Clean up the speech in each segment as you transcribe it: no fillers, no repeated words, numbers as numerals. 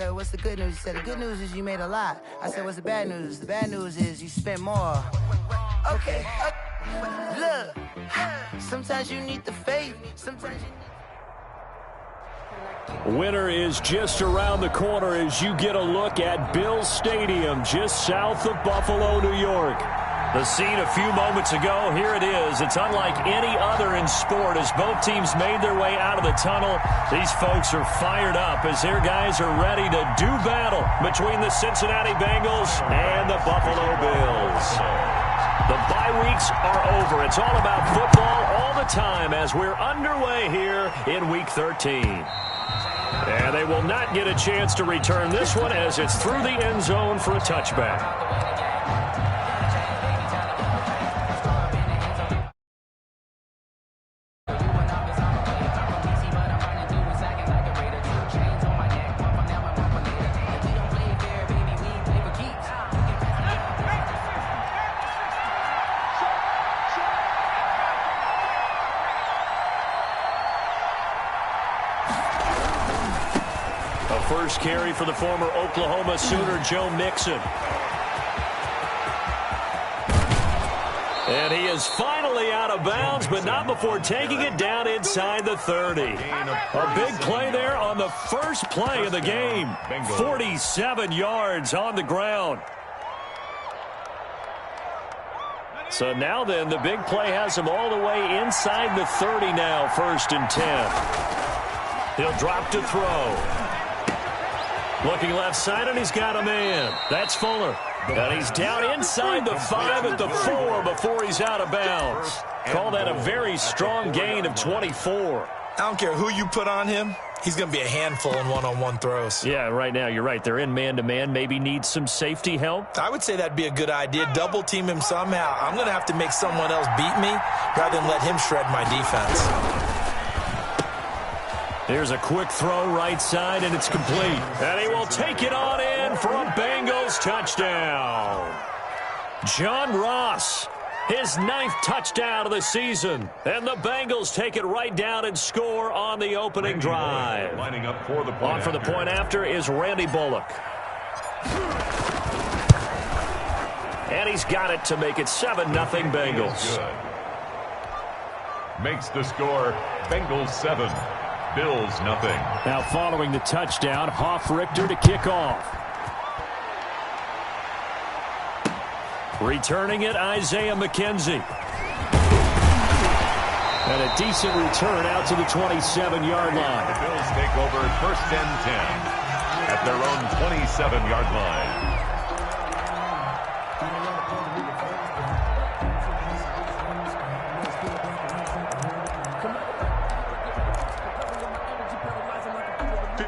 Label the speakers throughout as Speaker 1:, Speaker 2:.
Speaker 1: said, what's the good news? He said, the good news is you made a lot. I said, what's the bad news? The bad news is you spent more. Okay. Look, sometimes you need the faith. Sometimes you need...
Speaker 2: Winter is just around the corner as you get a look at Bills Stadium just south of Buffalo, New York. The scene a few moments ago, here it is. It's unlike any other in sport as both teams made their way out of the tunnel. These folks are fired up as their guys are ready to do battle between the Cincinnati Bengals and the Buffalo Bills. The bye weeks are over. It's all about football all the time as we're underway here in Week 13. And they will not get a chance to return this one as it's through the end zone for a touchback. First carry for the former Oklahoma Sooner, Joe Mixon. And he is finally out of bounds, but not before taking it down inside the 30. A big play there on the first play of the game. 47 yards on the ground. So now then, the big play has him all the way inside the 30 now, 1st and 10. He'll drop to throw. Looking left side, and he's got a man. That's Fuller. And he's down inside the 5 at the 4 before he's out of bounds. Call that a very strong gain of 24.
Speaker 3: I don't care who you put on him. He's going to be a handful in one-on-one throws.
Speaker 2: Yeah, right now, you're right. They're in man-to-man. Maybe need some safety help.
Speaker 3: I would say that'd be a good idea. Double team him somehow. I'm going to have to make someone else beat me rather than let him shred my defense.
Speaker 2: Here's a quick throw right side, and it's complete. And he will take it on in for a Bengals touchdown. John Ross, his 9th touchdown of the season. And the Bengals take it right down and score on the opening drive.
Speaker 4: Lining up for the point
Speaker 2: on for the point after is Randy Bullock. And he's got it to make it 7-0 Bengals.
Speaker 4: Makes the score Bengals 7. Bills nothing.
Speaker 2: Now following the touchdown, Hoff-Richter to kick off. Returning it, Isaiah McKenzie. And a decent return out to the 27-yard line.
Speaker 4: The Bills take over 1st and 10 at their own 27-yard line.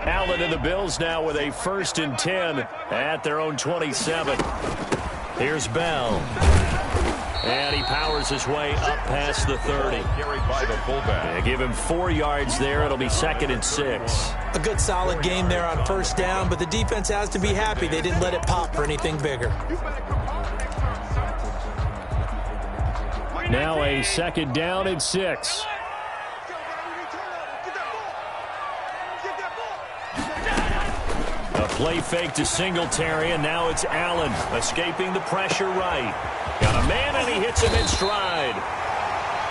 Speaker 2: Allen and the Bills now with a 1st and 10 at their own 27. Here's Bell. And he powers his way up past the 30.
Speaker 4: Carried by the fullback.
Speaker 2: Give him 4 yards there. It'll be 2nd and 6.
Speaker 3: A good solid game there on 1st down, but the defense has to be happy they didn't let it pop for anything bigger.
Speaker 2: Now a 2nd down and 6. Play fake to Singletary, and now it's Allen escaping the pressure right. Got a man, and he hits him in stride.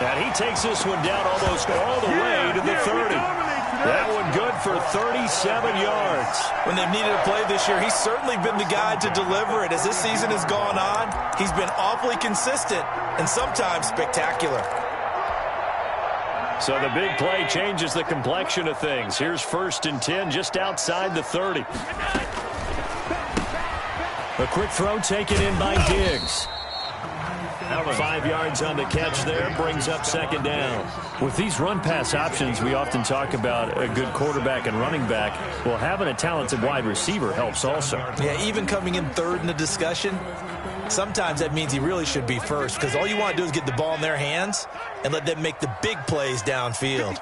Speaker 2: And he takes this one down almost all the way to the 30. That one good for 37 yards.
Speaker 3: When they've needed a play this year, he's certainly been the guy to deliver it. As this season has gone on, he's been awfully consistent and sometimes spectacular.
Speaker 2: So the big play changes the complexion of things. Here's 1st and 10 just outside the 30. A quick throw taken in by Diggs. 5 yards on the catch there, brings up 2nd down. With these run-pass options, we often talk about a good quarterback and running back. Well, having a talented wide receiver helps also.
Speaker 3: Yeah, even coming in 3rd in the discussion, sometimes that means he really should be 1st because all you want to do is get the ball in their hands and let them make the big plays downfield.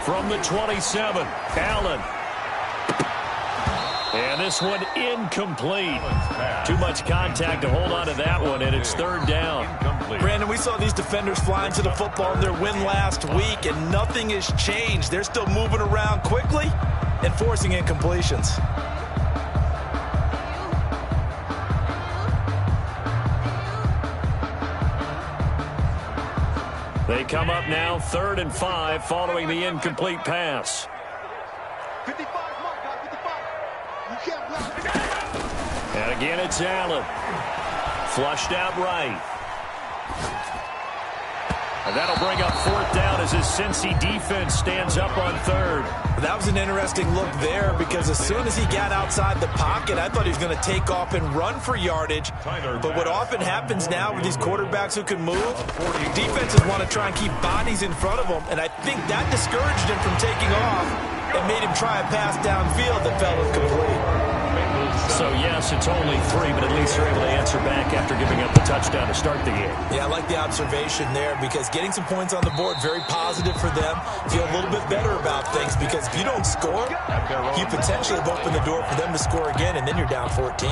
Speaker 2: From the 27, Allen. And this one incomplete. Too much contact to hold on to that one, and it's 3rd down.
Speaker 3: Brandon, we saw these defenders flying to the football in their win last week, and nothing has changed. They're still moving around quickly. forcing incompletions.
Speaker 2: They come up now 3rd and 5 following the incomplete pass.
Speaker 5: 55, mark, guys, 55. You can't block.
Speaker 2: And again, it's Allen. Flushed out right. And that'll bring up 4th down as his Cincy defense stands up on 3rd.
Speaker 3: That was an interesting look there because as soon as he got outside the pocket, I thought he was going to take off and run for yardage. But what often happens now with these quarterbacks who can move, defenses want to try and keep bodies in front of them, and I think that discouraged him from taking off and made him try a pass downfield that fell incomplete.
Speaker 2: So, yes, it's only 3, but at least they're able to answer back after giving up the touchdown to start the game.
Speaker 3: Yeah, I like the observation there because getting some points on the board, very positive for them. Feel a little bit better about things because if you don't score, you potentially have opened the door for them to score again, and then you're down 14.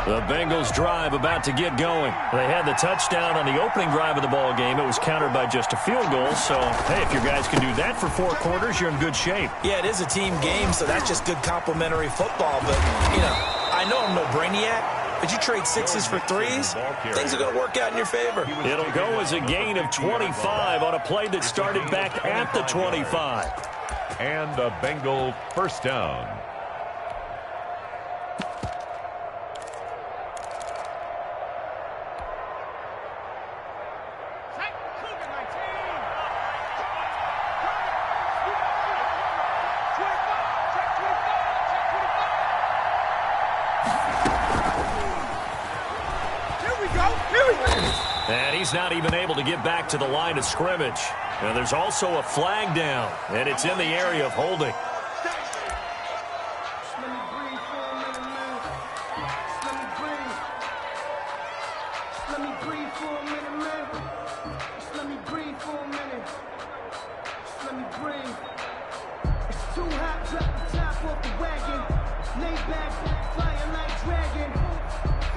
Speaker 2: The Bengals drive about to get going. They had the touchdown on the opening drive of the ball game. It was countered by just a field goal. So, hey, if your guys can do that for 4 quarters, you're in good shape.
Speaker 3: Yeah, it is a team game, so that's just good complimentary football. But, you know, I know I'm no brainiac, but you trade 6s for 3s, things are going to work out in your favor.
Speaker 2: It'll go as a gain of 25 on a play that started back at the 25.
Speaker 4: And a Bengal first down.
Speaker 2: And he's not even able to get back to the line of scrimmage. And there's also a flag down, and it's in the area of holding.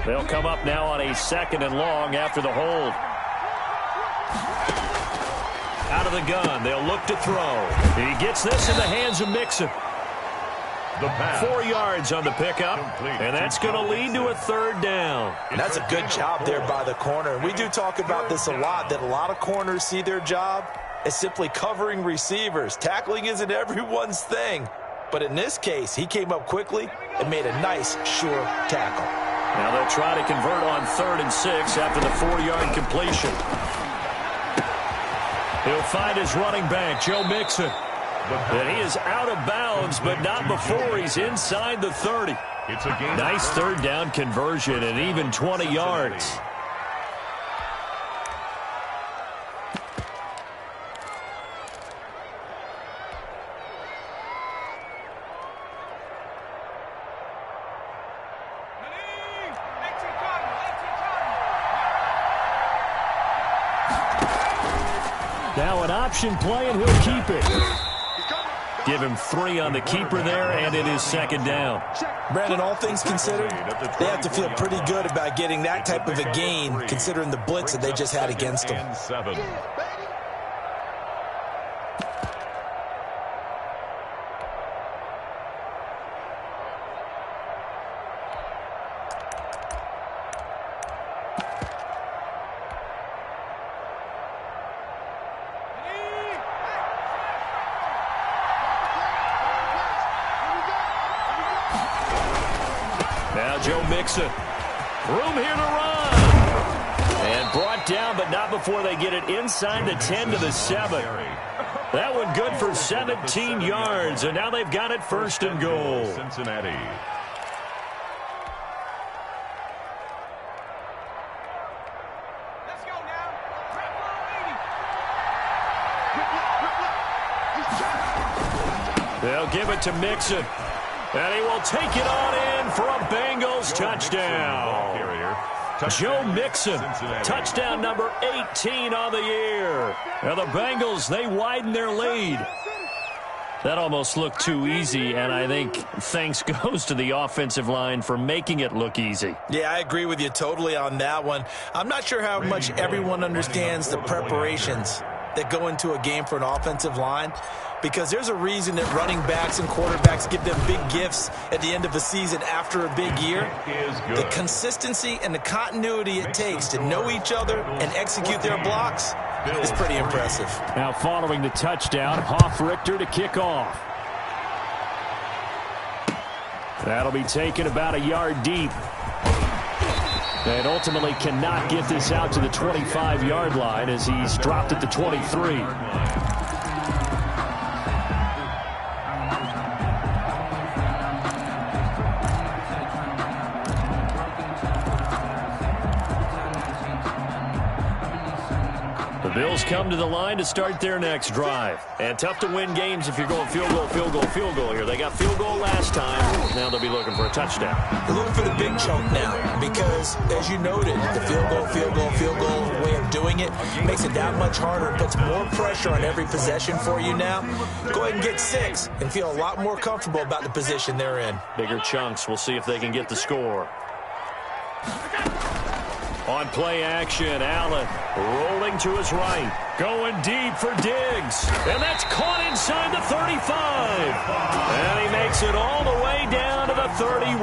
Speaker 2: They'll come up now on a 2nd and long after the hold. Out of the gun, they'll look to throw. He gets this in the hands of Mixon. 4 yards on the pickup, and that's going to lead to a 3rd down.
Speaker 3: That's a good job there by the corner. We do talk about this a lot, that a lot of corners see their job as simply covering receivers. Tackling isn't everyone's thing. But in this case, he came up quickly and made a nice, sure tackle.
Speaker 2: Now they'll try to convert on 3rd and 6 after the 4-yard completion. He'll find his running back, Joe Mixon. And he is out of bounds, but not before he's inside the 30. Nice 3rd down conversion and even 20 yards. Now an option play, and he'll keep it. Give him 3 on the keeper there, and it is 2nd down.
Speaker 3: Brandon, all things considered, they have to feel pretty good about getting that type of a gain, considering the blitz that they just had against them.
Speaker 2: Joe Mixon. Room here to run. And brought down, but not before they get it inside the 10 to the 7. That one good for 17 yards, and now they've got it 1st and goal.
Speaker 4: Cincinnati.
Speaker 5: Let's go now.
Speaker 2: They'll give it to Mixon. And he will take it on in for a Bengals touchdown. Joe Mixon, touchdown number 18 on the year. Now the Bengals, they widen their lead. That almost looked too easy, and I think thanks goes to the offensive line for making it look easy.
Speaker 3: Yeah, I agree with you totally on that one. I'm not sure how much everyone understands the preparations that go into a game for an offensive line, because there's a reason that running backs and quarterbacks give them big gifts at the end of the season after a big year. The consistency and the continuity it takes to know each other and execute their blocks is pretty impressive.
Speaker 2: Now following the touchdown, Hoff-Richter to kick off. That'll be taken about a yard deep. And ultimately cannot get this out to the 25-yard line as he's dropped at the 23. The Bills come to the line to start their next drive. And tough to win games if you're going field goal, field goal, field goal here. They got field goal last time. Now they'll be looking for a touchdown.
Speaker 3: They're looking for the big chunk now because, as you noted, the field goal, field goal, field goal way of doing it makes it that much harder. It puts more pressure on every possession for you now. Go ahead and get 6 and feel a lot more comfortable about the position they're in.
Speaker 2: Bigger chunks. We'll see if they can get the score. On play action, Allen rolling to his right. Going deep for Diggs. And that's caught inside the 35. And he makes it all the way down to the 31.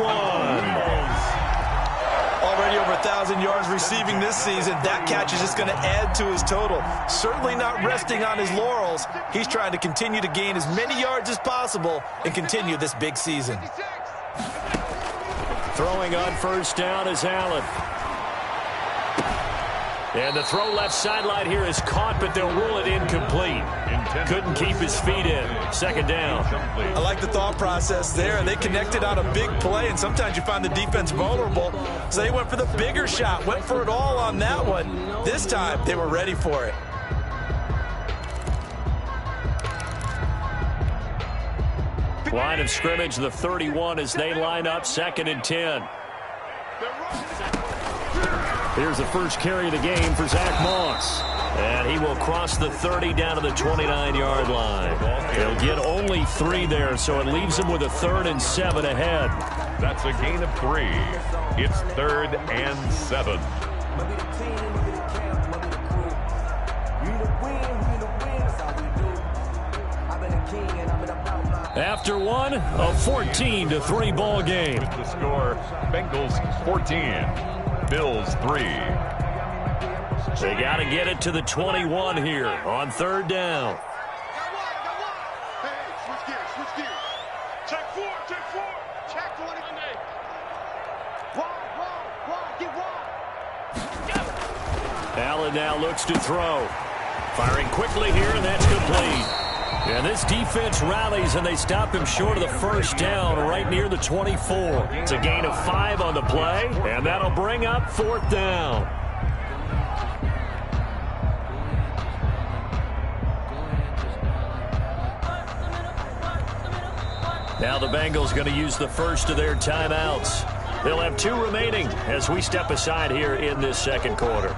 Speaker 3: Already over 1,000 yards receiving this season. That catch is just going to add to his total. Certainly not resting on his laurels. He's trying to continue to gain as many yards as possible and continue this big season.
Speaker 2: Throwing on first down is Allen. And the throw left sideline here is caught, but they'll rule it incomplete. Couldn't keep his feet in. Second down.
Speaker 3: I like the thought process there. They connected on a big play, and sometimes you find the defense vulnerable. So they went for the bigger shot, went for it all on that one. This time, they were ready for it.
Speaker 2: Line of scrimmage, the 31 as they line up, 2nd and 10. Here's the first carry of the game for Zach Moss. And he will cross the 30 down to the 29-yard line. He'll get only 3 there, so it leaves him with a 3rd and 7 ahead.
Speaker 4: That's a gain of 3. It's 3rd and 7.
Speaker 2: After one, a 14-3 ball game.
Speaker 4: With the score, Bengals 14. Bills 3.
Speaker 2: They got to get it to the 21 here on 3rd down.
Speaker 5: Hey, switch gears. Check 4. Check 20. Wide, get wide.
Speaker 2: Allen now looks to throw. Firing quickly here, and that's complete. And this defense rallies, and they stop him short of the first down right near the 24. It's a gain of 5 on the play, and that'll bring up 4th down. Now the Bengals going to use the first of their timeouts. They'll have 2 remaining as we step aside here in this second quarter.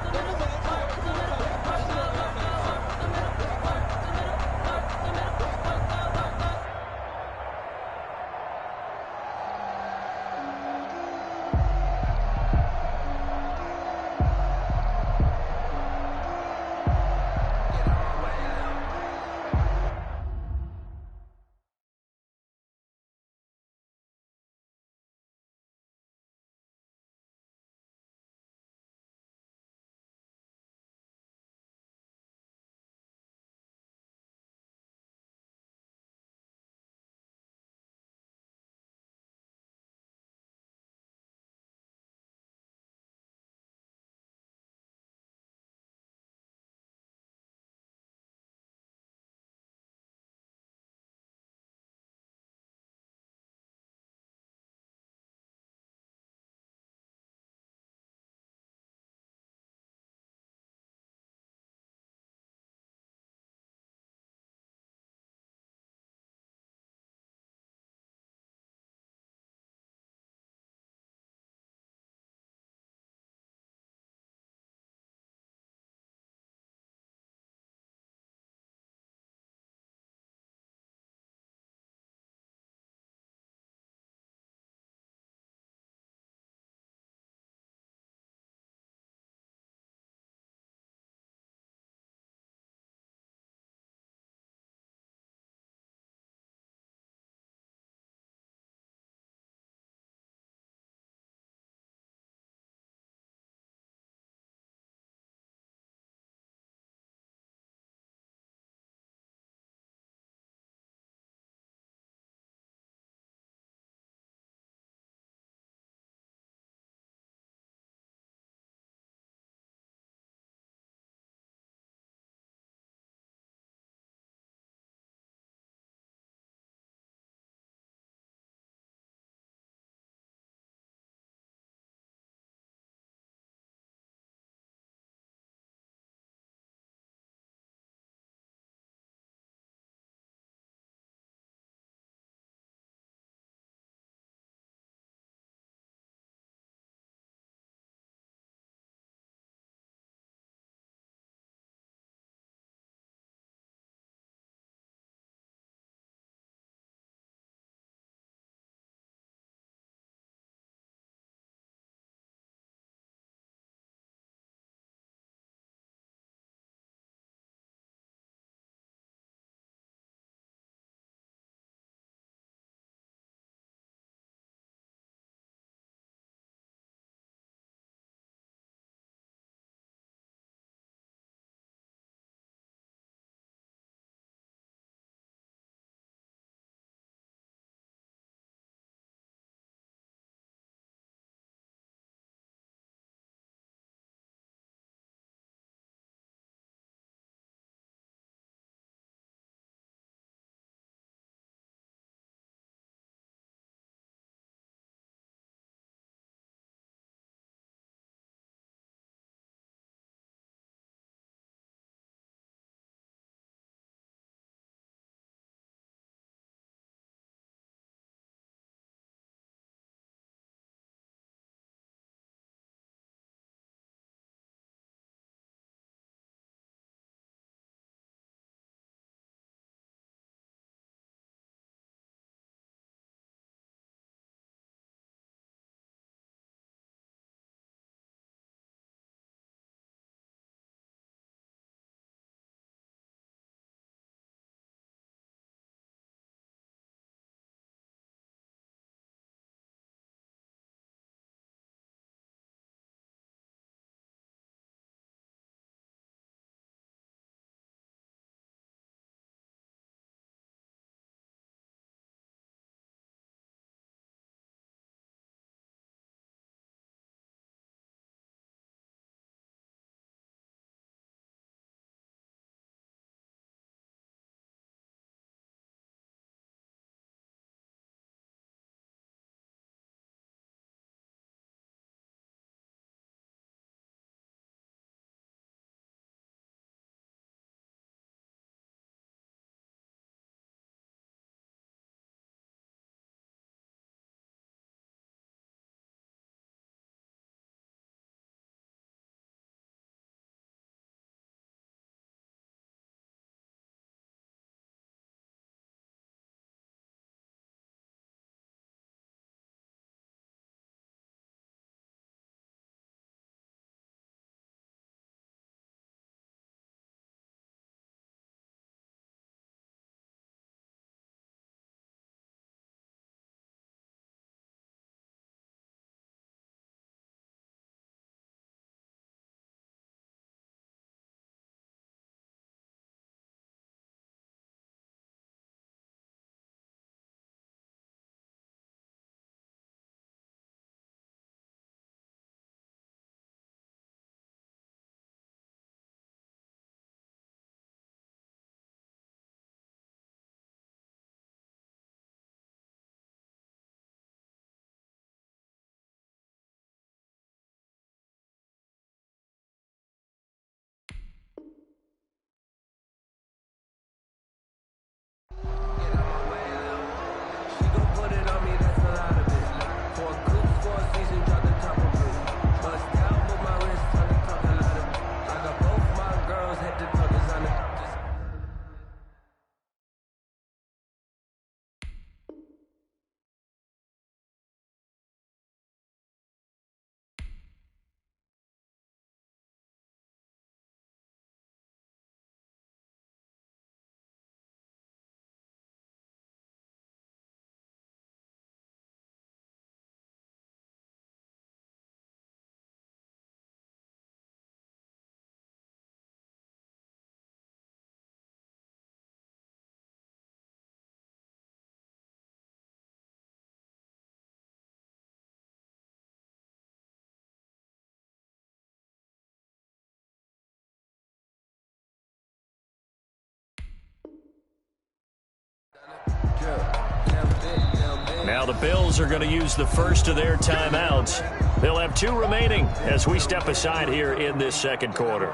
Speaker 2: Now the Bills are going to use the first of their timeouts. They'll have 2 remaining as we step aside here in this second quarter.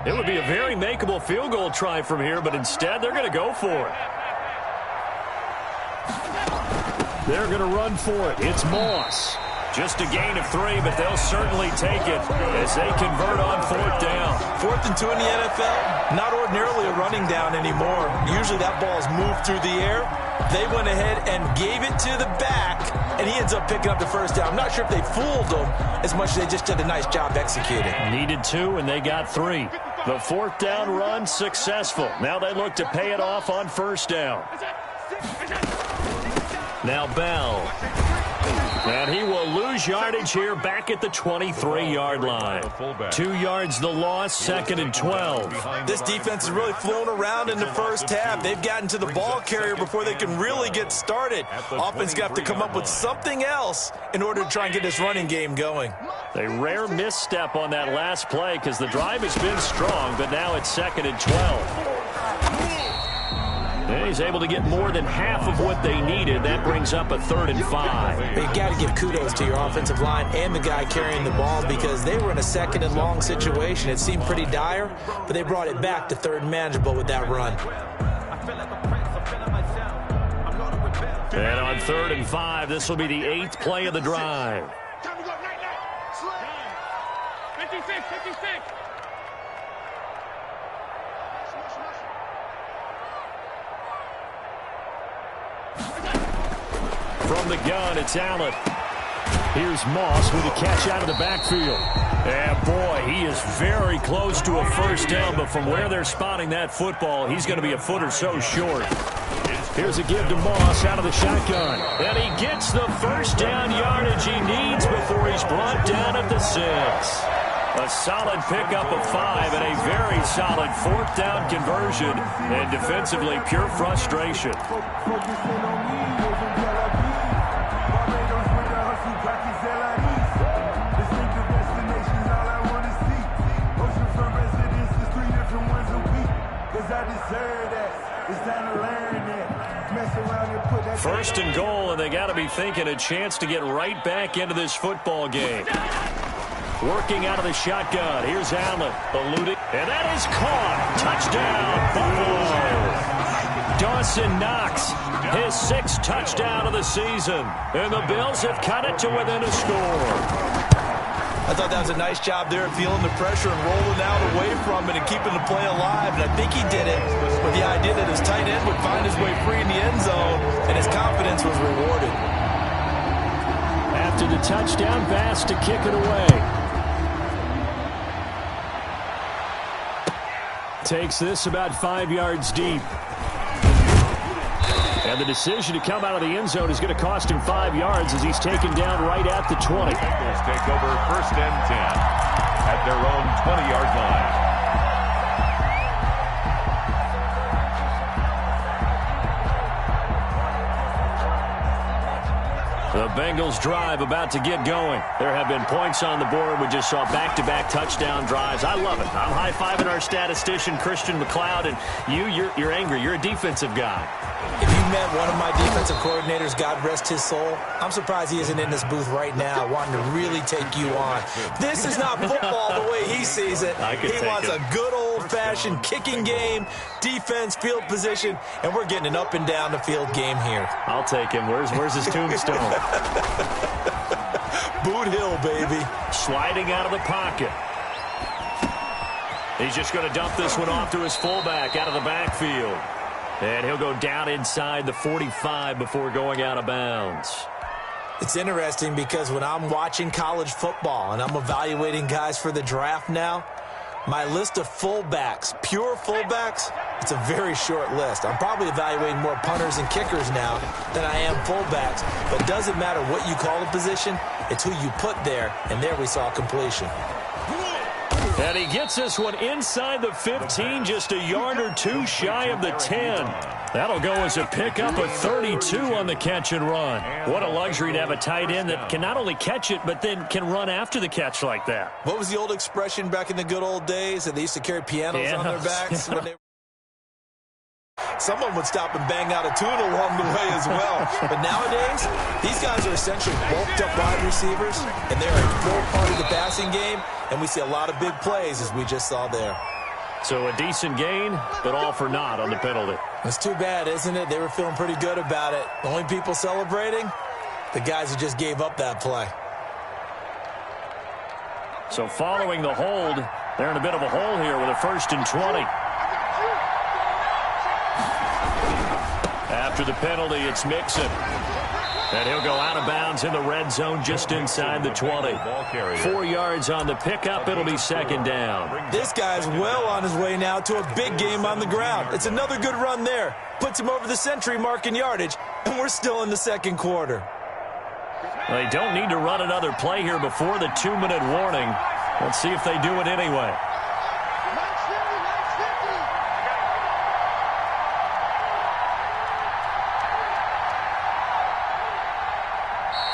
Speaker 2: It would be a very makeable field goal try from here, but instead they're going to go for it. They're going to run for it. It's Moss. Just a gain of 3, but they'll certainly take it as they convert on 4th down.
Speaker 3: 4th and 2 in the NFL, not ordinarily a running down anymore. Usually that ball is moved through the air. They went ahead and gave it to the back, and he ends up picking up the first down. I'm not sure if they fooled him as much as they just did a nice job executing.
Speaker 2: Needed 2, and they got 3. The 4th down run successful. Now they look to pay it off on 1st down. Now Bell. And he will lose yardage here back at the 23-yard line. 2 yards the loss, 2nd and 12.
Speaker 3: This defense has really flown around in the first half. They've gotten to the ball carrier before they can really get started. Offense got to come up with something else in order to try and get this running game going.
Speaker 2: A rare misstep on that last play because the drive has been strong, but now it's 2nd and 12. And he's able to get more than half of what they needed. That brings up a 3rd and 5.
Speaker 3: But you got to give kudos to your offensive line and the guy carrying the ball because they were in a 2nd and long situation. It seemed pretty dire, but they brought it back to 3rd and manageable with that run.
Speaker 2: And on 3rd and 5, this will be the 8th play of the drive.
Speaker 5: 56, 56.
Speaker 2: From the gun, it's Allen. Here's Moss with a catch out of the backfield. And boy, he is very close to a first down, but from where they're spotting that football, he's going to be a foot or so short. Here's a give to Moss out of the shotgun. And he gets the first down yardage he needs before he's brought down at the 6. A solid pickup of 5 and a very solid 4th down conversion. And defensively, pure frustration. First and goal, and they got to be thinking a chance to get right back into this football game. Working out of the shotgun. Here's Allen, eluding, and that is caught. Touchdown, Buffalo. Dawson Knox, his 6th touchdown of the season, and the Bills have cut it to within a score.
Speaker 3: I thought that was a nice job there, feeling the pressure and rolling out away from it and keeping the play alive. And I think he did it with the idea that his tight end would find his way free in the end zone, and his confidence was rewarded.
Speaker 2: After the touchdown pass to kick it away. Takes this about 5 yards deep. And the decision to come out of the end zone is going to cost him 5 yards as he's taken down right at the 20.
Speaker 4: Bengals take over 1st and 10 at their own 20-yard line.
Speaker 2: The Bengals drive about to get going. There have been points on the board. We just saw back-to-back touchdown drives. I love it. I'm high-fiving our statistician, Christian McLeod, and you're angry. You're a defensive guy.
Speaker 3: If you met one of my defensive coordinators, God rest his soul, I'm surprised he isn't in this booth right now wanting to really take you on. This is not football the way he sees it. He wants a good old-fashioned kicking game, defense, field position, and we're getting an up and down the field game here.
Speaker 2: I'll take him. Where's his tombstone?
Speaker 3: Boot Hill, baby.
Speaker 2: Sliding out of the pocket. He's just going to dump this one off to his fullback out of the backfield. And he'll go down inside the 45 before going out of bounds.
Speaker 3: It's interesting because when I'm watching college football and I'm evaluating guys for the draft now, my list of fullbacks, pure fullbacks, it's a very short list. I'm probably evaluating more punters and kickers now than I am fullbacks. But it doesn't matter what you call the position, it's who you put there, and there we saw completion.
Speaker 2: And he gets this one inside the 15, just a yard or two shy of the 10. That'll go as a pickup of 32 on the catch and run. What a luxury to have a tight end that can not only catch it, but then can run after the catch like that.
Speaker 3: What was the old expression back in the good old days that they used to carry pianos on their backs? When someone would stop and bang out a tune along the way as well. But nowadays, these guys are essentially bulked up wide receivers, and they're a full part of the passing game, and we see a lot of big plays as we just saw there.
Speaker 2: So a decent gain, but all for naught on the penalty.
Speaker 3: It's too bad, isn't it? They were feeling pretty good about it. The only people celebrating, the guys who just gave up that play.
Speaker 2: So following the hold, they're in a bit of a hole here with a 1st and 20. After the penalty, it's Mixon. And he'll go out of bounds in the red zone just inside the 20. 4 yards on the pickup. It'll be 2nd down.
Speaker 3: This guy's well on his way now to a big game on the ground. It's another good run there. Puts him over the century mark in yardage, and we're still in the 2nd quarter.
Speaker 2: They don't need to run another play here before the 2-minute warning. Let's see if they do it anyway.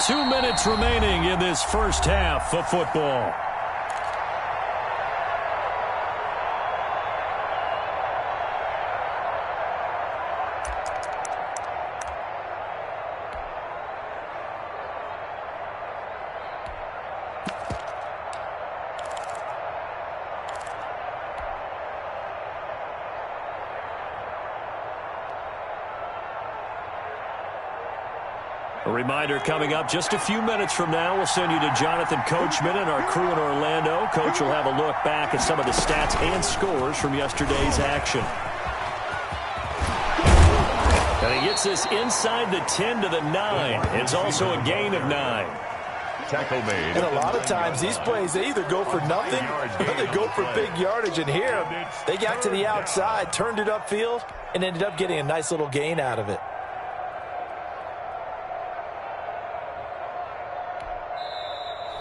Speaker 2: Two minutes remaining in this first half of football. A reminder coming up just a few minutes from now, we'll send you to Jonathan Coachman and our crew in Orlando. Coach will have a look back at some of the stats and scores from yesterday's action. And he gets this inside the 10 to the 9. It's also a gain of 9.
Speaker 4: Tackle made.
Speaker 3: And a lot of times these plays, they either go for nothing or they go for big yardage. And here, they got to the outside, turned it upfield, and ended up getting a nice little gain out of it.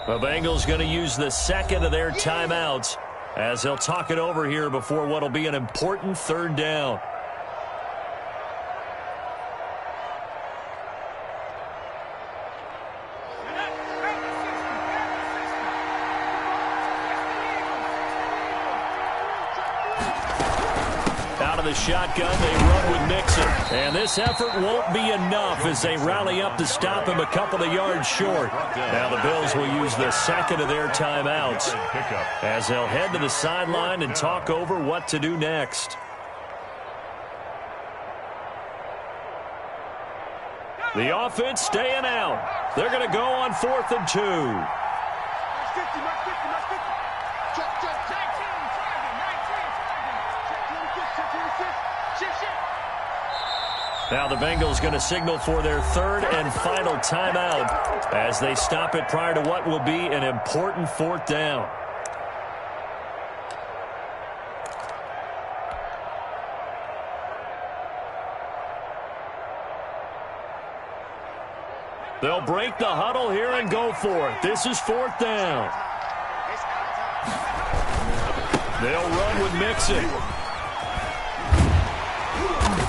Speaker 2: The Bengals going to use the 2nd of their timeouts as they'll talk it over here before what will be an important 3rd down. The shotgun, they run with Mixon. And this effort won't be enough as they rally up to stop him a couple of yards short. Now the Bills will use the 2nd of their timeouts as they'll head to the sideline and talk over what to do next. The offense staying out. They're going to go on 4th and 2. Now the Bengals going to signal for their 3rd and final timeout as they stop it prior to what will be an important 4th down. They'll break the huddle here and go for it. This is 4th down. They'll run with Mixon.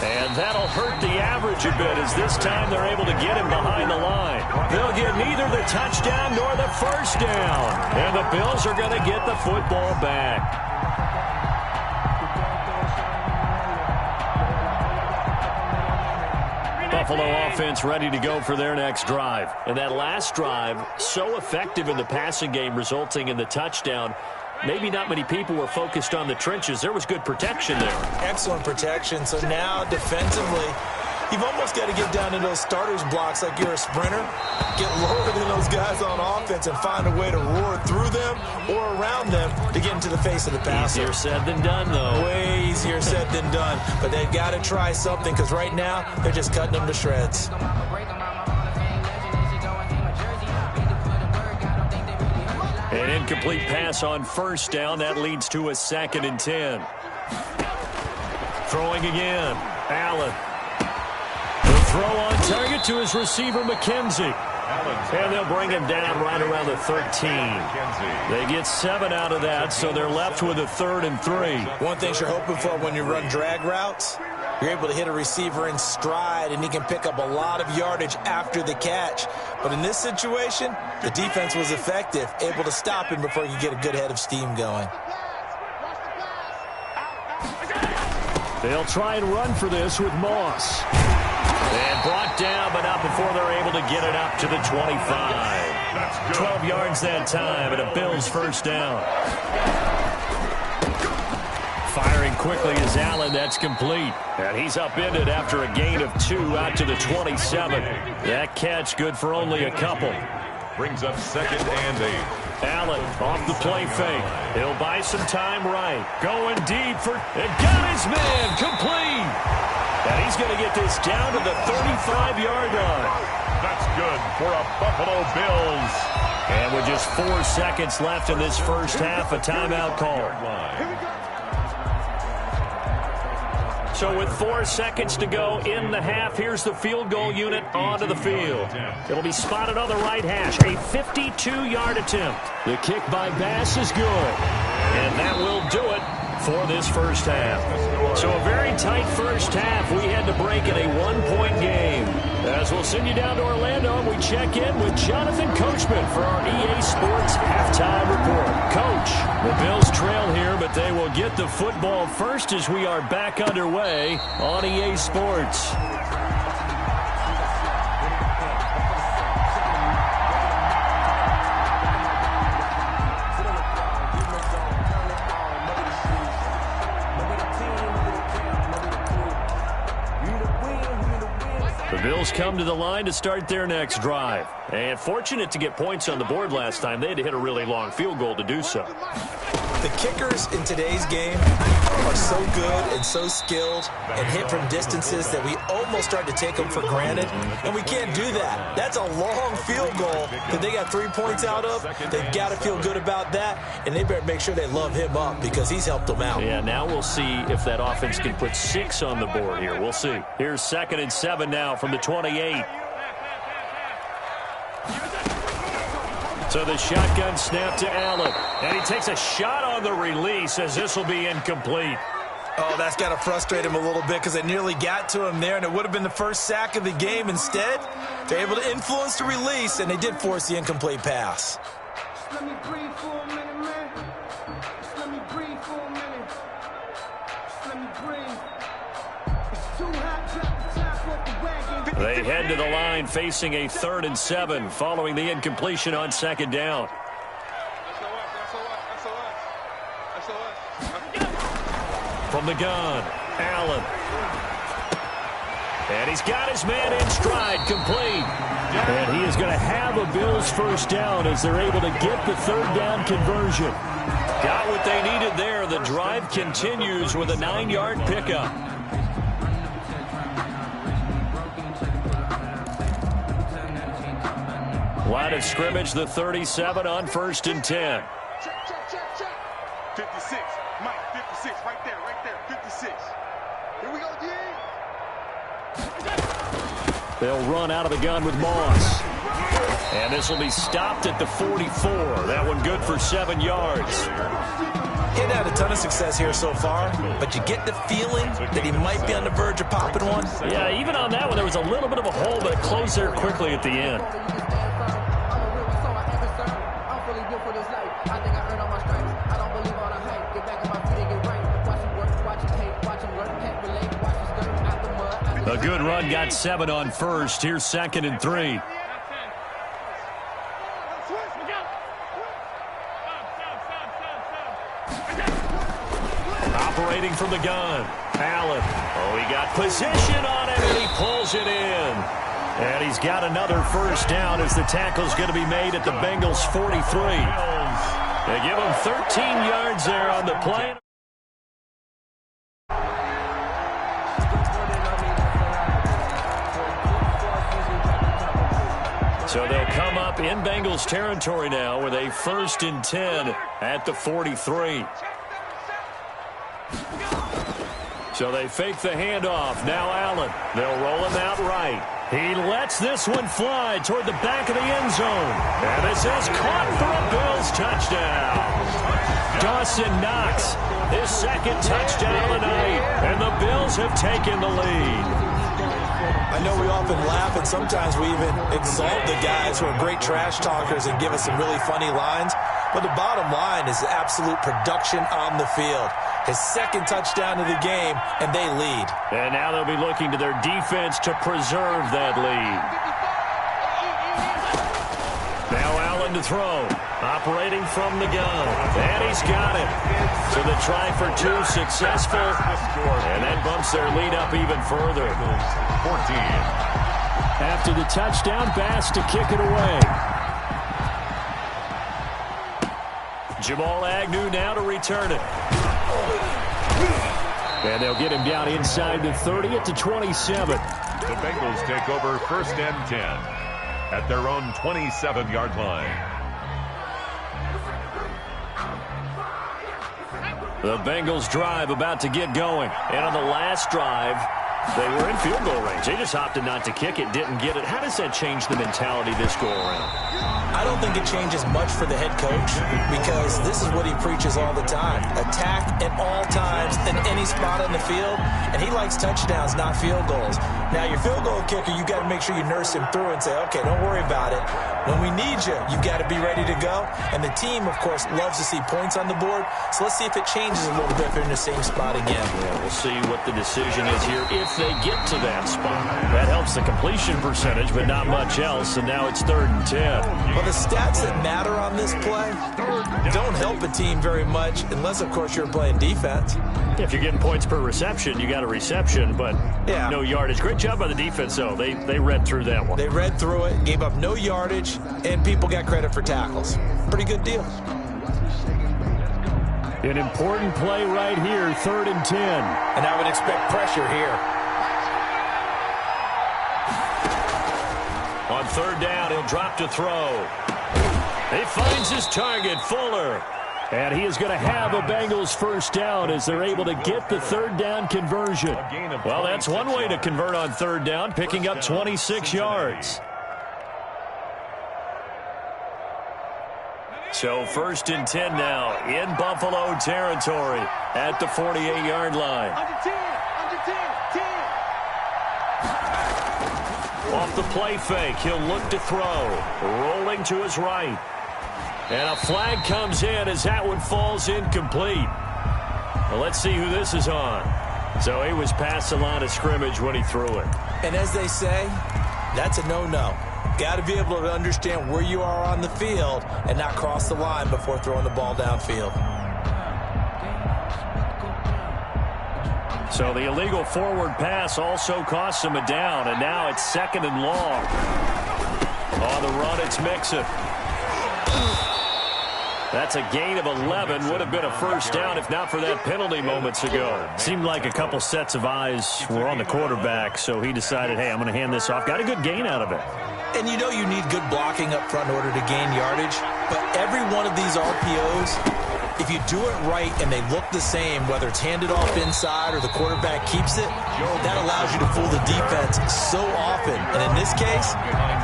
Speaker 2: And that'll hurt the average a bit as this time they're able to get him behind the line. They'll get neither the touchdown nor the 1st down. And the Bills are going to get the football back. Buffalo offense ready to go for their next drive. And that last drive, so effective in the passing game, resulting in the touchdown. Maybe not many people were focused on the trenches. There was good protection there.
Speaker 3: Excellent protection. So now defensively, you've almost got to get down to those starters blocks like you're a sprinter. Get lower than those guys on offense and find a way to roar through them or around them to get into the face of the passer.
Speaker 2: Easier said than done, though.
Speaker 3: Way easier said than done. But they've got to try something because right now they're just cutting them to shreds.
Speaker 2: An incomplete pass on 1st down. That leads to a 2nd and 10. Throwing again. Allen. The throw on target to his receiver, McKenzie. And they'll bring him down right around the 13. They get 7 out of that, so they're left with a 3rd and 3.
Speaker 3: One thing you're hoping for when you run drag routes, You're able to hit a receiver in stride, and he can pick up a lot of yardage after the catch. But in this situation, the defense was effective, able to stop him before he could get a good head of steam going.
Speaker 2: They'll try and run for this with Moss. And brought down, but not before they're able to get it up to the 25. 12 yards that time, and a Bills first down. Firing quickly is Allen. That's complete. And he's upended after a gain of 2 out to the 27. That catch good for only a couple.
Speaker 4: Brings up 2nd and 8.
Speaker 2: Allen off the play fake. He'll buy some time right. Going deep for... and got his man complete. And he's going to get this down to the 35-yard line.
Speaker 4: That's good for a Buffalo Bills.
Speaker 2: And with just 4 seconds left in this first half, a timeout call. So with 4 seconds to go in the half, here's the field goal unit onto the field. It'll be spotted on the right hash. A 52-yard attempt. The kick by Bass is good. And that will do it for this first half. So a very tight first half. We had to break in a 1-point game. As we'll send you down to Orlando, we check in with Jonathan Coachman for our EA Sports Halftime Report. Coach, the Bills trail here, but they will get the football first as we are back underway on EA Sports. The Bills come to the line to start their next drive. And fortunate to get points on the board last time. They had to hit a really long field goal to do so.
Speaker 3: The kickers in today's game are so good and so skilled and hit from distances that we almost start to take them for granted, and we can't do that. That's a long field goal that they got 3 points out of. They've got to feel good about that, and they better make sure they love him up because he's helped them out.
Speaker 2: Yeah, now we'll see if that offense can put 6 on the board here. We'll see. Here's 2nd and 7 now from the 28. So the shotgun snap to Allen. And he takes a shot on the release as this will be incomplete.
Speaker 3: Oh, that's got to frustrate him a little bit because it nearly got to him there, and it would have been the first sack of the game. Instead, they're able to influence the release, and they did force the incomplete pass.
Speaker 6: Just let me breathe for a minute, man. Just let me breathe for a minute. Just let me breathe. It's too hot, drop the top off the wagon.
Speaker 2: They head to the line facing a 3rd and 7 following the incompletion on 2nd down. From the gun, Allen. And he's got his man in stride, complete. And he is going to have a Bills first down as they're able to get the 3rd down conversion. Got what they needed there. The drive continues with a 9-yard pickup. Line of scrimmage, the 37 on 1st and 10.
Speaker 5: Check. 56. Mike, 56. Right there. 56. Here we go, D.
Speaker 2: They'll run out of the gun with Moss. And this will be stopped at the 44. That one good for 7 yards.
Speaker 3: He hadn't had a ton of success here so far, but you get the feeling that he might be on the verge of popping one.
Speaker 2: Yeah, even on that one, there was a little bit of a hole, but it closed there quickly at the end. A good run, got 7 on 1st. Here's 2nd and 3. Operating from the gun, Allen. Oh, he got position on it, and he pulls it in. And he's got another first down as the tackle's going to be made at the Bengals' 43. They give him 13 yards there on the play. So they'll come up in Bengals territory now with a 1st and 10 at the 43. So they fake the handoff. Now Allen. They'll roll him out right. He lets this one fly toward the back of the end zone. And this is caught for a Bills touchdown. Dawson Knox, his second touchdown of the night, and the Bills have taken the lead.
Speaker 3: I know we often laugh, and sometimes we even exalt the guys who are great trash talkers and give us some really funny lines. But the bottom line is absolute production on the field. His second touchdown of the game, and they lead.
Speaker 2: And now they'll be looking to their defense to preserve that lead. Now Allen to throw. Operating from the gun. And he's got it. So the try for two successful. And that bumps their lead up even further.
Speaker 4: 14.
Speaker 2: After the touchdown, Bass to kick it away. Jamal Agnew now to return it. And they'll get him down inside the 30 at the 27.
Speaker 4: The Bengals take over 1st and 10 at their own 27-yard line.
Speaker 2: The Bengals drive about to get going. And on the last drive, they were in field goal range. They just opted not to kick it, didn't get it. How does that change the mentality this go around?
Speaker 3: I don't think it changes much for the head coach because this is what he preaches all the time. Attack at all times in any spot on the field, and he likes touchdowns, not field goals. Now, your field goal kicker, you got to make sure you nurse him through and say, okay, don't worry about it. When we need you, you've got to be ready to go. And the team, of course, loves to see points on the board. So let's see if it changes a little bit if they're in the same spot again.
Speaker 2: Yeah, we'll see what the decision is here if they get to that spot. That helps the completion percentage, but not much else. And now it's 3rd and 10.
Speaker 3: Well, the stats that matter on this play don't help a team very much unless, of course, you're playing defense.
Speaker 2: If you're getting points per reception, you got a reception, but no yardage. Great job by the defense, though. They read through that one.
Speaker 3: They read through it, gave up no yardage, and people got credit for tackles. Pretty good deal.
Speaker 2: An important play right here, 3rd and 10.
Speaker 3: And I would expect pressure here.
Speaker 2: On 3rd down, he'll drop to throw. He finds his target, Fuller. And he is going to have a Bengals 1st down as they're able to get the 3rd down conversion. Well, that's one way to convert on 3rd down, picking up 26 yards. So 1st and 10 now in Buffalo territory at the 48-yard line. Off the play fake, he'll look to throw. Rolling to his right. And a flag comes in as that one falls incomplete. Well, let's see who this is on. So he was past the line of scrimmage when he threw it.
Speaker 3: And as they say, that's a no-no. Got to be able to understand where you are on the field and not cross the line before throwing the ball downfield.
Speaker 2: So the illegal forward pass also costs him a down, and now it's 2nd and long. On the run, it's Mixon. That's a gain of 11. Would have been a 1st down if not for that penalty moments ago. Seemed like a couple sets of eyes were on the quarterback, so he decided, hey, I'm going to hand this off. Got a good gain out of it.
Speaker 3: And you know you need good blocking up front in order to gain yardage. But every one of these RPOs, if you do it right and they look the same, whether it's handed off inside or the quarterback keeps it, that allows you to fool the defense so often. And in this case,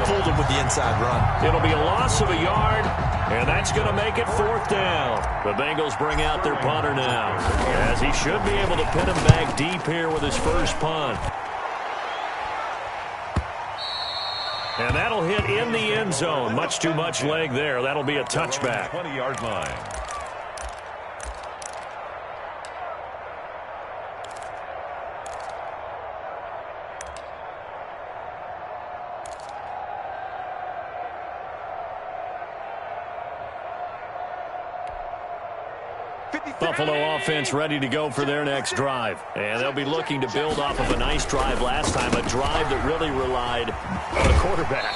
Speaker 3: fooled them with the inside run.
Speaker 2: It'll be a loss of a yard, and that's going to make it 4th down. The Bengals bring out their punter now, as he should be able to pin him back deep here with his first punt. And that'll hit in the end zone. Much too much leg there. That'll be a touchback.
Speaker 4: 20-yard line.
Speaker 2: Buffalo offense ready to go for their next drive. And they'll be looking to build off of a nice drive last time, a drive that really relied on the quarterback.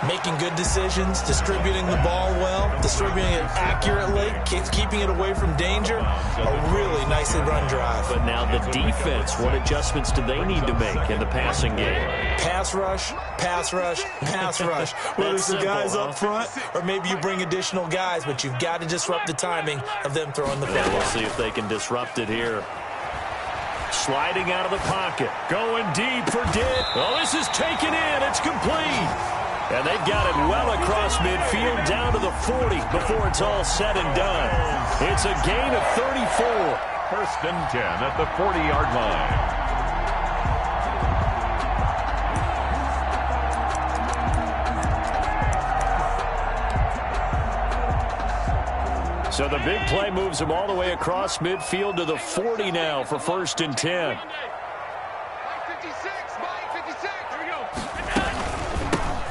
Speaker 3: Making good decisions, distributing the ball well, distributing it accurately, keeping it away from danger. A really nicely run drive.
Speaker 2: But now the defense, what adjustments do they need to make in the passing game?
Speaker 3: Pass rush, pass rush, pass rush. Whether it's the guys up front or maybe you bring additional guys, but you've got to disrupt the timing of them throwing the football.
Speaker 2: We'll see if they can disrupt it here. Sliding out of the pocket. Going deep for Dick. Oh, this is taken in. It's complete. And they've got it well across midfield down to the 40 before it's all said and done. It's a gain of 34.
Speaker 4: First and 10 at the 40-yard line.
Speaker 2: So the big play moves him all the way across midfield to the 40 now for first and 10.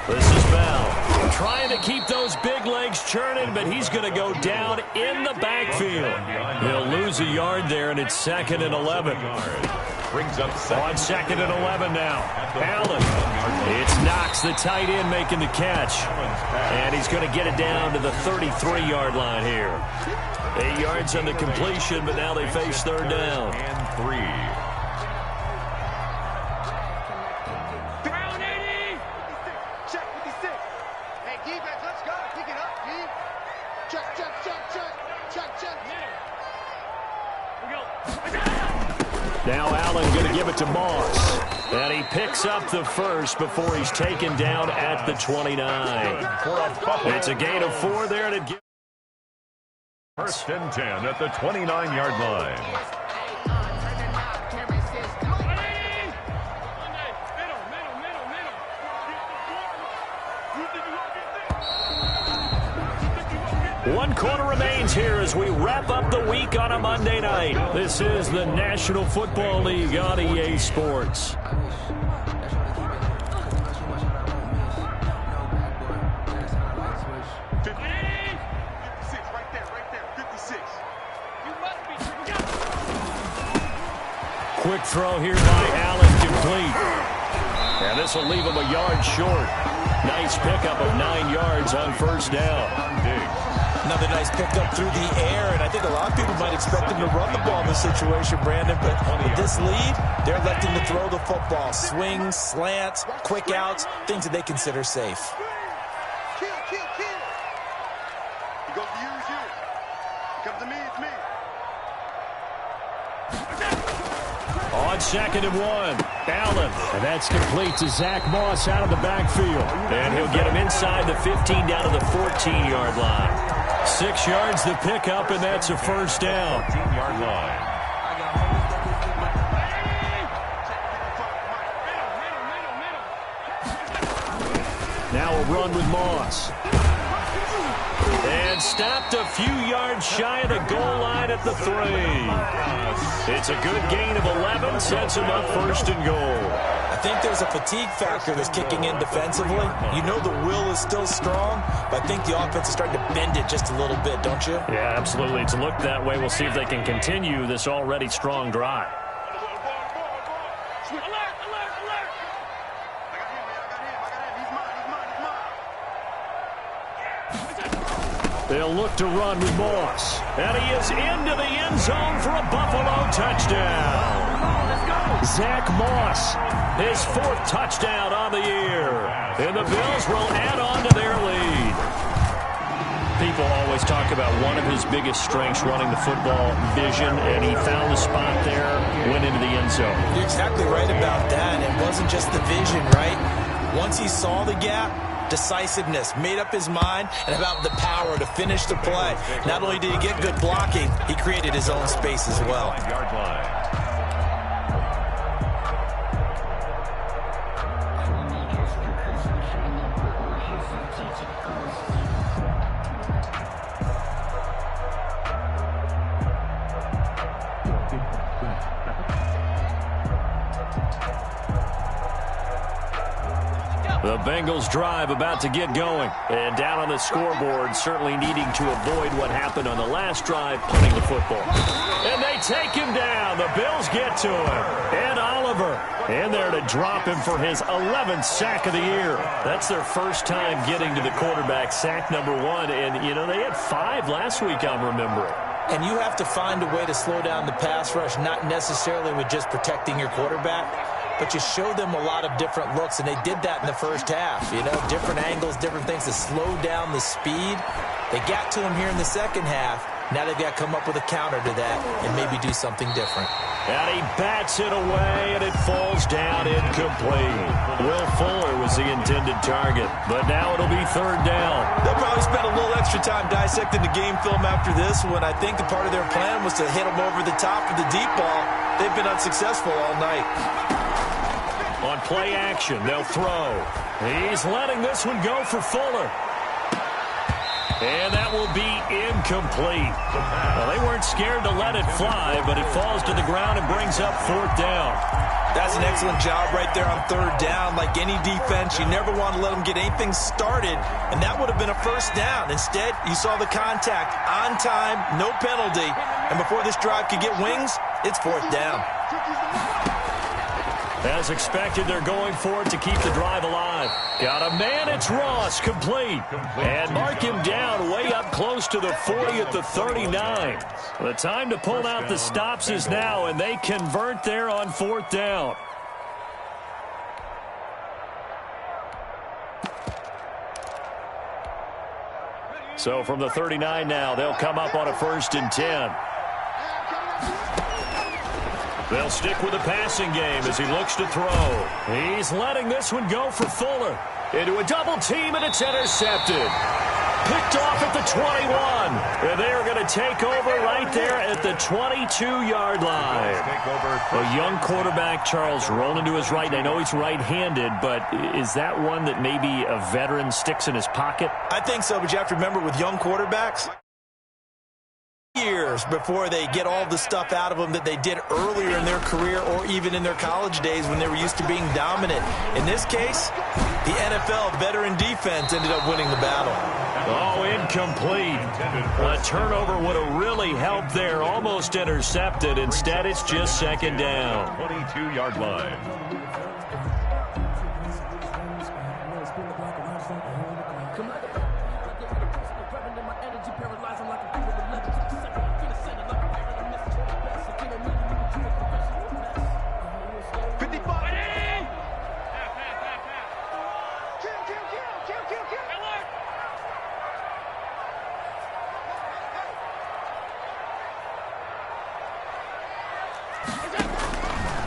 Speaker 2: This is Bell trying to keep those big legs churning, but he's going to go down in the backfield. He'll lose a yard there, and it's 2nd and 11.
Speaker 4: Brings up
Speaker 2: on 2nd and 11 now. Allen. It's Knox, the tight end, making the catch. And he's going to get it down to the 33-yard line here. 8 yards on the completion, but now they face third down.
Speaker 4: And 3.
Speaker 5: Down 80. Check 56. Hey, defense, let's go. Pick it up, D. Check. We go.
Speaker 2: Now Allen going to give it to Moss. And he picks up the first before he's taken down at the 29. It's a gain of 4 there. And it gives
Speaker 4: First and 10 at the 29-yard line.
Speaker 2: One quarter remains here as we wrap up the week on a Monday night. This is the National Football League on EA Sports. Quick throw here by Allen, complete. And this will leave him a yard short. Nice pickup of 9 yards on first down.
Speaker 3: Another nice pickup through the air, and I think a lot of people might expect him to run the ball in this situation, Brandon, but with this lead, they're electing to throw the football. Swings, slants, quick outs, things that they consider safe.
Speaker 5: Kill. He goes to you, it's you. He comes to me, it's me.
Speaker 2: On 2nd and 1, Allen. And that's complete to Zach Moss out of the backfield. And he'll get him inside the 15 down to the 14-yard line. 6 yards the pickup, and that's a first down.
Speaker 4: 14-yard line.
Speaker 2: Now a run with Moss. And stopped a few yards shy of the goal line at the 3. It's a good gain of 11, sets him up first and goal.
Speaker 3: I think there's a fatigue factor that's kicking in defensively. You know the will is still strong, but I think the offense is starting to bend it just a little bit, don't you?
Speaker 2: Yeah, absolutely. It's looked that way. We'll see if they can continue this already strong drive. They'll look to run with Moss. And he is into the end zone for a Buffalo touchdown. Zach Moss, his 4th touchdown on the year. And the Bills will add on to their lead. People always talk about one of his biggest strengths, running the football, vision, and he found the spot there, went into the end zone.
Speaker 3: You're exactly right about that. It wasn't just the vision, right? Once he saw the gap, decisiveness, made up his mind, and about the power to finish the play. Not only did he get good blocking, he created his own space as well.
Speaker 4: 5-yard line.
Speaker 2: The Bengals drive about to get going. And down on the scoreboard, certainly needing to avoid what happened on the last drive, punting the football. And they take him down. The Bills get to him. Ed Oliver in there to drop him for his 11th sack of the year. That's their first time getting to the quarterback, sack number 1. And, you know, they had 5 last week, I'm remembering.
Speaker 3: And you have to find a way to slow down the pass rush, not necessarily with just protecting your quarterback, but you show them a lot of different looks, and they did that in the first half. You know, different angles, different things to slow down the speed. They got to him here in the second half, Now they've got to come up with a counter to that and maybe do something different.
Speaker 2: And he bats it away, and it falls down incomplete. Will Fuller was the intended target, but now it'll be third down.
Speaker 3: They'll probably spend a little extra time dissecting the game film after this one. I think the part of their plan was to hit them over the top of the deep ball. They've been unsuccessful all night.
Speaker 2: On play action, they'll throw. He's letting this one go for Fuller. And that will be incomplete. Well, they weren't scared to let it fly, but it falls to the ground and brings up fourth down.
Speaker 3: That's an excellent job right there on third down. Like any defense, you never want to let them get anything started, and that would have been a first down. Instead, you saw the contact on time, no penalty, and before this drive could get wings, it's fourth down.
Speaker 2: As expected, they're going for it to keep the drive alive. Got a man, it's Ross, complete. And mark him down way up close to the 40 at the 39. The time to pull out the stops is now, and they convert there on fourth down. So from the 39 now, they'll come up on a 1st and 10. They'll stick with the passing game as he looks to throw. He's letting this one go for Fuller. Into a double team, and it's intercepted. Picked off at the 21. And they're going to take over right there at the 22-yard line. A young quarterback, Charles, rolling to his right. I know he's right-handed, but is that one that maybe a veteran sticks in his pocket?
Speaker 3: I think so, but you have to remember with young quarterbacks, years before they get all the stuff out of them that they did earlier in their career or even in their college days when they were used to being dominant. In this case, the NFL veteran defense ended up winning the battle.
Speaker 2: Oh, incomplete. A turnover would have really helped there. Almost intercepted. Instead, it's just second down.
Speaker 4: 22-yard line.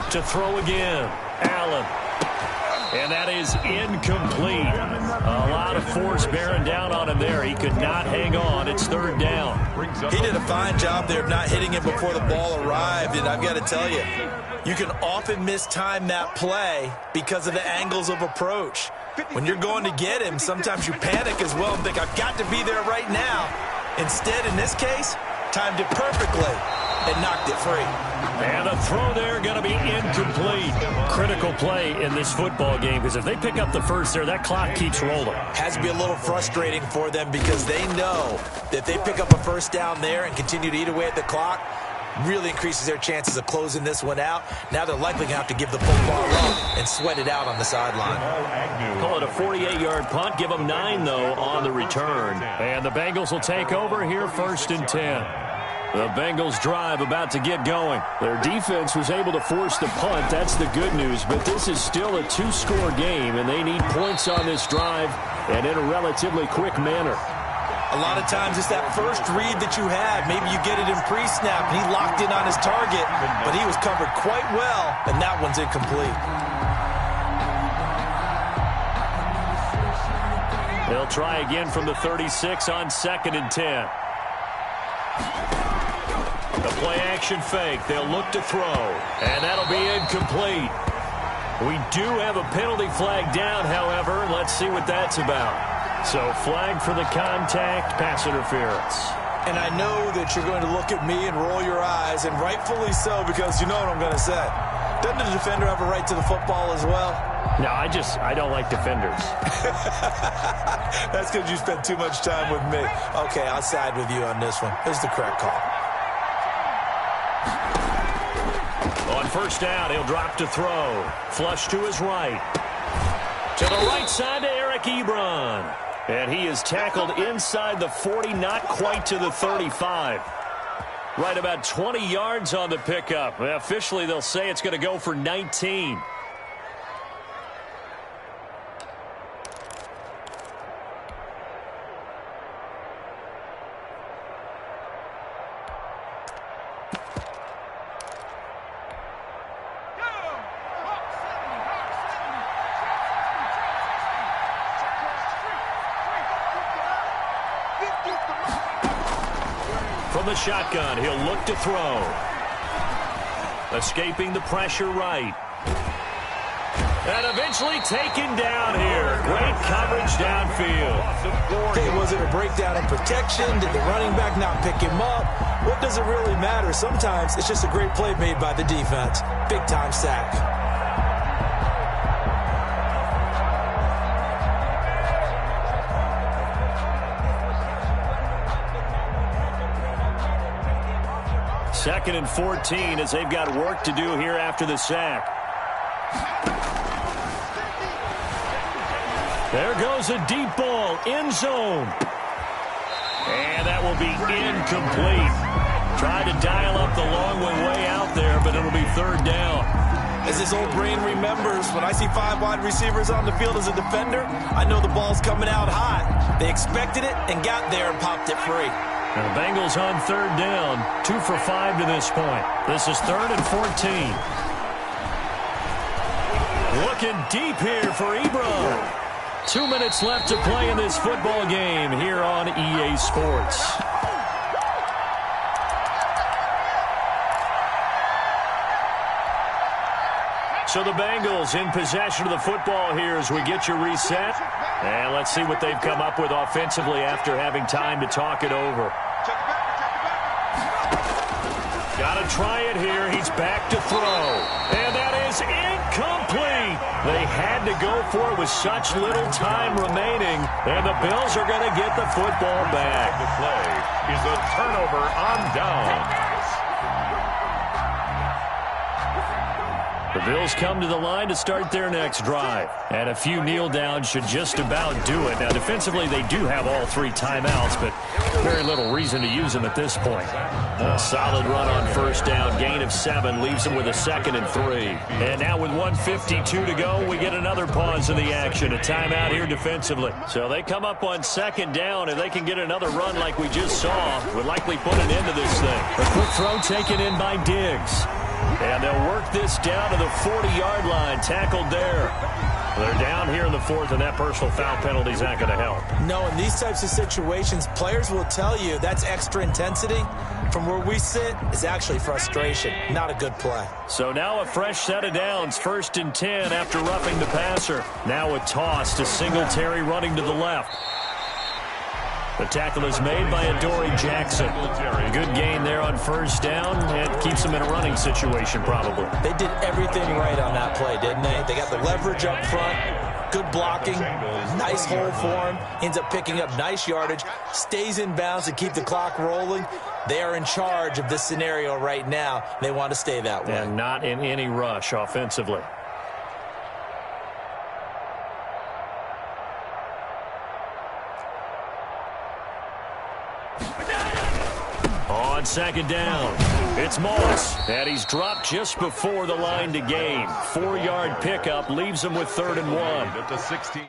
Speaker 2: To throw again, Allen. And that is incomplete. A lot of force bearing down on him there. He could not hang on. It's third down.
Speaker 3: He did a fine job there of not hitting it before the ball arrived. And I've got to tell you, you can often mistime that play because of the angles of approach. When you're going to get him, sometimes you panic as well and think, I've got to be there right now. Instead, in this case, timed it perfectly and knocked it free.
Speaker 2: And a throw there going to be incomplete. Critical play in this football game because if they pick up the first there, that clock keeps rolling.
Speaker 3: Has to be a little frustrating for them because they know that if they pick up a first down there and continue to eat away at the clock, really increases their chances of closing this one out. Now they're likely going to have to give the football up and sweat it out on the sideline.
Speaker 2: Call it a 48-yard punt. Give them 9, though, on the return. And the Bengals will take over here 1st and 10. The Bengals drive about to get going. Their defense was able to force the punt. That's the good news. But this is still a 2-score game, and they need points on this drive and in a relatively quick manner.
Speaker 3: A lot of times it's that first read that you have. Maybe you get it in pre-snap, and he locked in on his target, but he was covered quite well, and that one's incomplete.
Speaker 2: They'll try again from the 36 on 2nd and 10. The play-action fake. They'll look to throw, and that'll be incomplete. We do have a penalty flag down, however. Let's see what that's about. So flag for the contact, pass interference.
Speaker 3: And I know that you're going to look at me and roll your eyes, and rightfully so, because you know what I'm going to say. Doesn't the defender have a right to the football as well?
Speaker 2: No, I don't like defenders.
Speaker 3: That's because you spent too much time with me. Okay, I'll side with you on this one. Here's the correct call.
Speaker 2: On first down, he'll drop to throw. Flush to his right. To the right side to Eric Ebron. And he is tackled inside the 40, not quite to the 35. Right about 20 yards on the pickup. Officially, they'll say it's going to go for 19. the shotgun. He'll look to throw. Escaping the pressure right. And eventually taken down here. Great coverage downfield.
Speaker 3: Okay, was it a breakdown in protection? Did the running back not pick him up? What does it really matter? Sometimes it's just a great play made by the defense. Big-time sack.
Speaker 2: Second and 14 as they've got work to do here after the sack. There goes a deep ball, end zone. And that will be incomplete. Tried to dial up the long one way out there, but it'll be third down.
Speaker 3: As his old brain remembers, when I see 5 wide receivers on the field as a defender, I know the ball's coming out hot. They expected it and got there and popped it free.
Speaker 2: And the Bengals on third down, 2 for 5 to this point. This is third and 14. Looking deep here for Ebro. 2 minutes left to play in this football game here on EA Sports. So the Bengals in possession of the football here as we get you reset. And let's see what they've come up with offensively after having time to talk it over. Got to try it here. He's back to throw. And that is incomplete. They had to go for it with such little time remaining. And the Bills are going to get the football back.
Speaker 4: The play is a turnover on down.
Speaker 2: The Bills come to the line to start their next drive. And a few kneel downs should just about do it. Now, defensively, they do have all 3 timeouts, but very little reason to use them at this point. A solid run on first down. Gain of 7 leaves them with a 2nd and 3. And now with 1:52 to go, we get another pause in the action. A timeout here defensively. So they come up on 2nd down. If they can get another run like we just saw, would likely put an end to this thing. A quick throw taken in by Diggs. And they'll work this down to the 40-yard line. Tackled there. They're down here in the 4th, and that personal foul penalty is not going to help.
Speaker 3: No, in these types of situations, players will tell you that's extra intensity. From where we sit, it's actually frustration. Not a good play.
Speaker 2: So now a fresh set of downs. 1st and 10 after roughing the passer. Now a toss to Singletary running to the left. The tackle is made by Adoree Jackson. Good gain there on first down and keeps them in a running situation probably.
Speaker 3: They did everything right on that play, didn't they? They got the leverage up front, good blocking, nice hole for him, ends up picking up nice yardage, stays in bounds to keep the clock rolling. They are in charge of this scenario right now. They want to stay that way.
Speaker 2: And not in any rush offensively. On 2nd down, it's Moss, and he's dropped just before the line to gain. 4-yard pickup leaves him with 3rd and 1.
Speaker 4: At the 16.